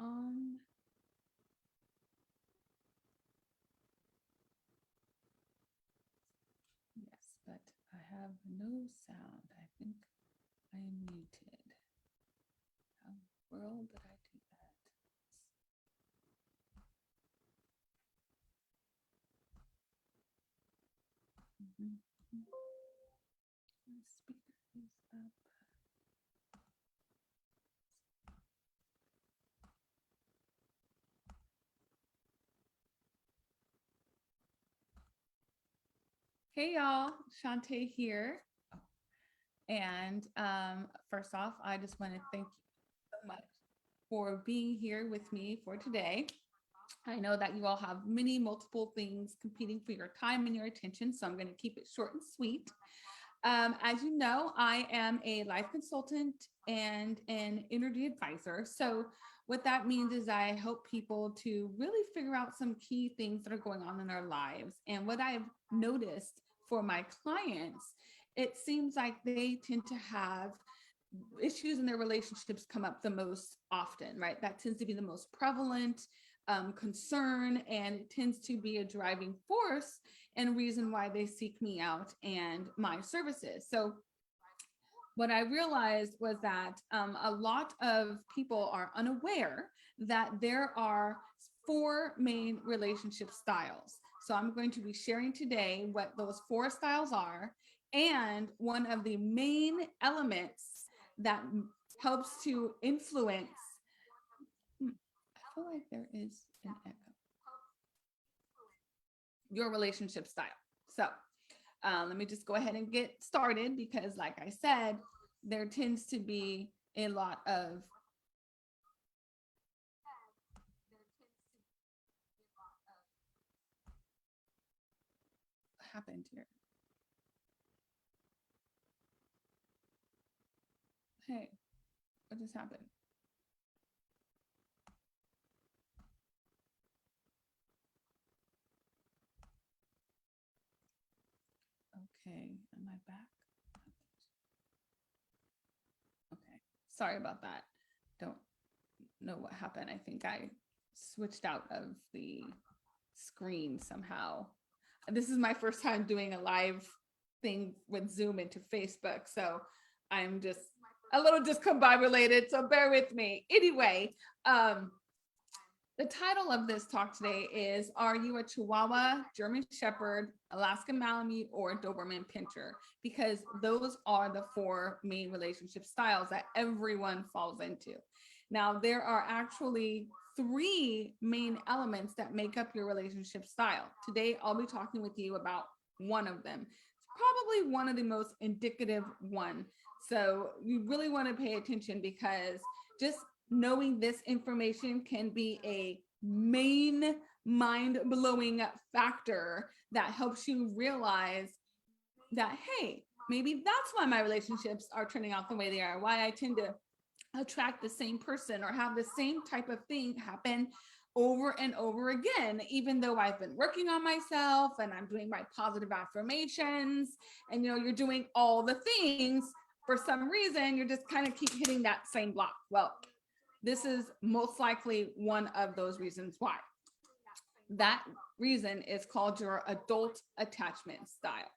on. Yes, but I have no sound. I think I am muted. How in the world did I do that? Mhm. My speaker is up. Hey y'all, Shantae here. And first off, I just want to thank you so much for being here with me for today. I know that you all have many multiple things competing for your time and your attention, so I'm going to keep it short and sweet. As you know, I am a life consultant and an energy advisor. So, what that means is I help people to really figure out some key things that are going on in their lives. And what I've noticed for my clients, it seems like they tend to have issues in their relationships come up the most often, right? That tends to be the most prevalent concern, and it tends to be a driving force and reason why they seek me out and my services. So, what I realized was that a lot of people are unaware that there are four main relationship styles. So, I'm going to be sharing today what those four styles are and one of the main elements that helps to influence. I feel like there is an echo. Your relationship style. So, let me just go ahead and get started because, like I said, there tends to be a lot of what happened here. Hey, what just happened? Okay, am I back? Okay, sorry about that. Don't know what happened. I think I switched out of the screen somehow. This is my first time doing a live thing with Zoom into Facebook, so I'm just a little discombobulated, so bear with me. Anyway, um, the title of this talk today is Are You a Chihuahua, German Shepherd, Alaskan Malamute, or Doberman Pinscher? Because those are the four main relationship styles that everyone falls into. Now, there are actually three main elements that make up your relationship style. Today, I'll be talking with you about one of them. It's probably one of the most indicative one. So you really want to pay attention because just knowing this information can be a main mind-blowing factor that helps you realize that, hey, maybe that's why my relationships are turning out the way they are, why I tend to attract the same person or have the same type of thing happen over and over again, even though I've been working on myself and I'm doing my positive affirmations and you're doing all the things. For some reason, you're just kind of keep hitting that same block. Well, this is most likely one of those reasons why. That reason is called your adult attachment style.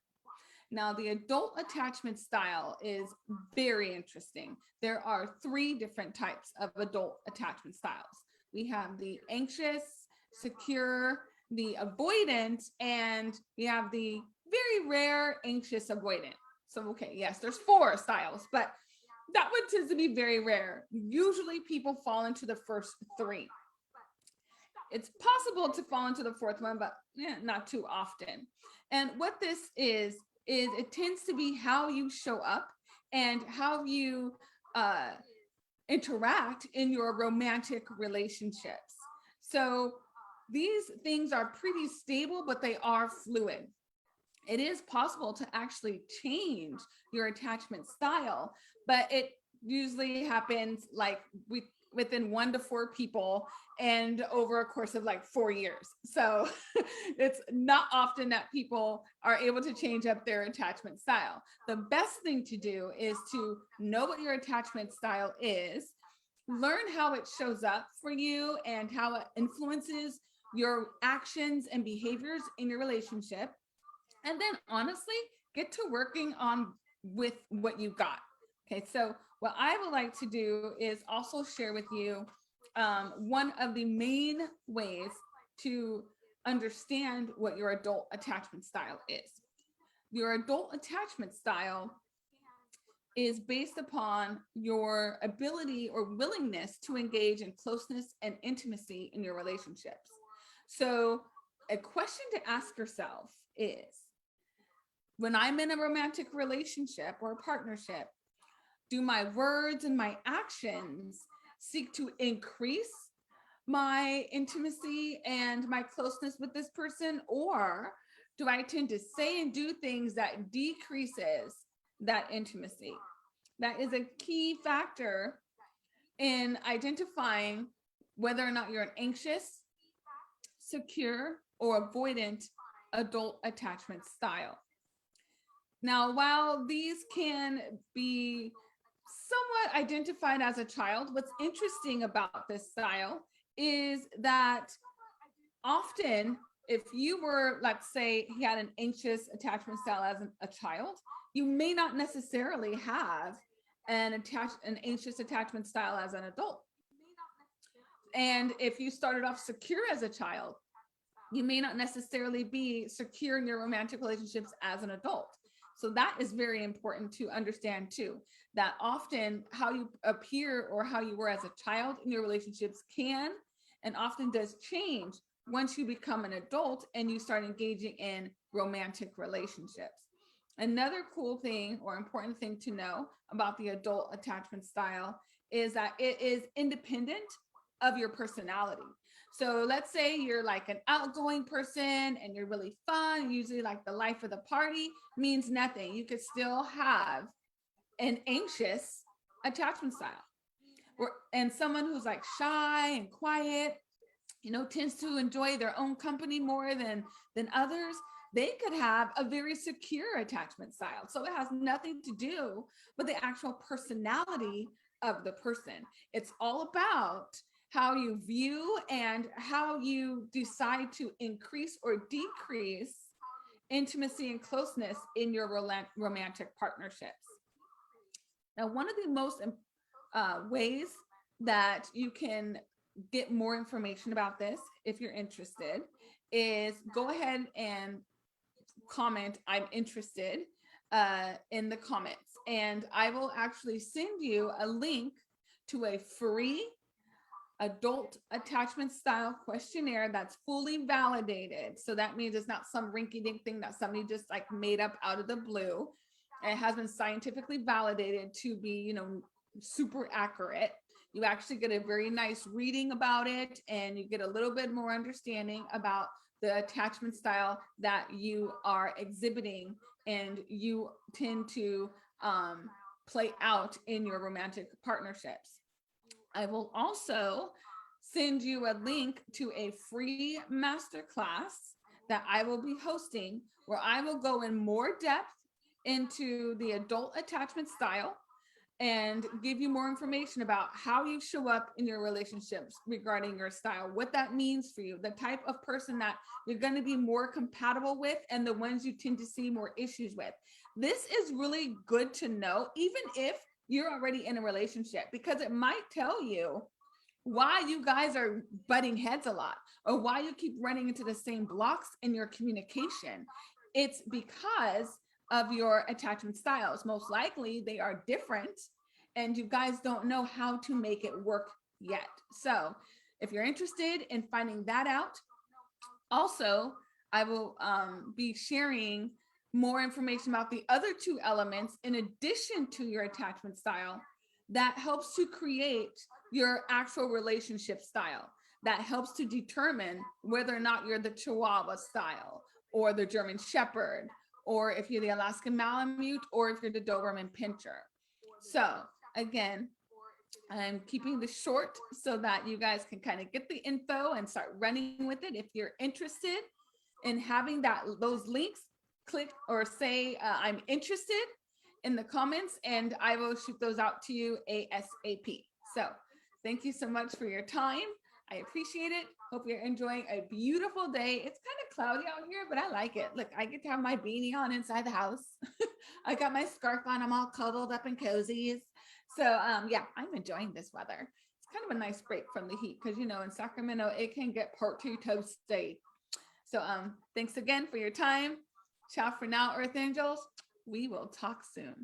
Now, the adult attachment style is very interesting. There are three different types of adult attachment styles. We have the anxious, secure, the avoidant, and we have the very rare anxious avoidant. So, okay, yes, there's four styles, but that one tends to be very rare. Usually people fall into the first three. It's possible to fall into the fourth one, but not too often. And what this is it tends to be how you show up and how you interact in your romantic relationships. So these things are pretty stable, but they are fluid. It is possible to actually change your attachment style, but it usually happens like within 1 to 4 people and over a course of like 4 years. So it's not often that people are able to change up their attachment style. The best thing to do is to know what your attachment style is, learn how it shows up for you and how it influences your actions and behaviors in your relationship. And then honestly, get to working on with what you got. Okay, so what I would like to do is also share with you one of the main ways to understand what your adult attachment style is. Your adult attachment style is based upon your ability or willingness to engage in closeness and intimacy in your relationships. So, a question to ask yourself is, when I'm in a romantic relationship or partnership, do my words and my actions seek to increase my intimacy and my closeness with this person, or do I tend to say and do things that decreases that intimacy? That is a key factor in identifying whether or not you're an anxious, secure, or avoidant adult attachment style. Now, while these can be somewhat identified as a child, what's interesting about this style is that often, if you were, let's say, he had an anxious attachment style as a child, you may not necessarily have an anxious attachment style as an adult. And if you started off secure as a child, you may not necessarily be secure in your romantic relationships as an adult. So that is very important to understand too, that often how you appear or how you were as a child in your relationships can and often does change once you become an adult and you start engaging in romantic relationships. Another cool thing or important thing to know about the adult attachment style is that it is independent of your personality. So let's say you're like an outgoing person and you're really fun, usually like the life of the party, means nothing. You could still have an anxious attachment style. And someone who's like shy and quiet, tends to enjoy their own company more than others, they could have a very secure attachment style. So it has nothing to do with the actual personality of the person. It's all about how you view and how you decide to increase or decrease intimacy and closeness in your romantic partnerships. Now, one of the most ways that you can get more information about this, if you're interested, is go ahead and comment "I'm interested" in the comments, and I will actually send you a link to a free adult attachment style questionnaire that's fully validated. So that means it's not some rinky-dink thing that somebody just like made up out of the blue. It has been scientifically validated to be, super accurate. You actually get a very nice reading about it, and you get a little bit more understanding about the attachment style that you are exhibiting and you tend to play out in your romantic partnerships. I will also send you a link to a free masterclass that I will be hosting, where I will go in more depth into the adult attachment style and give you more information about how you show up in your relationships regarding your style, what that means for you, the type of person that you're going to be more compatible with, and the ones you tend to see more issues with. This is really good to know, even if you're already in a relationship, because it might tell you why you guys are butting heads a lot, or why you keep running into the same blocks in your communication. It's because of your attachment styles. Most likely they are different and you guys don't know how to make it work yet. So if you're interested in finding that out, also I will be sharing more information about the other two elements in addition to your attachment style that helps to create your actual relationship style, that helps to determine whether or not you're the Chihuahua style or the German Shepherd, or if you're the Alaskan Malamute, or if you're the Doberman Pinscher. So again, I'm keeping this short so that you guys can kind of get the info and start running with it. If you're interested in having those links, click or say I'm interested in the comments, and I will shoot those out to you ASAP. So Thank you so much for your time. I appreciate it. Hope you're enjoying a beautiful day. It's kind of cloudy out here, but I like it. Look, I get to have my beanie on inside the house. I got my scarf on. I'm all cuddled up in cozies. So yeah, I'm enjoying this weather. It's kind of a nice break from the heat because in Sacramento it can get part two toasty. So thanks again for your time. Ciao for now, Earth Angels. We will talk soon.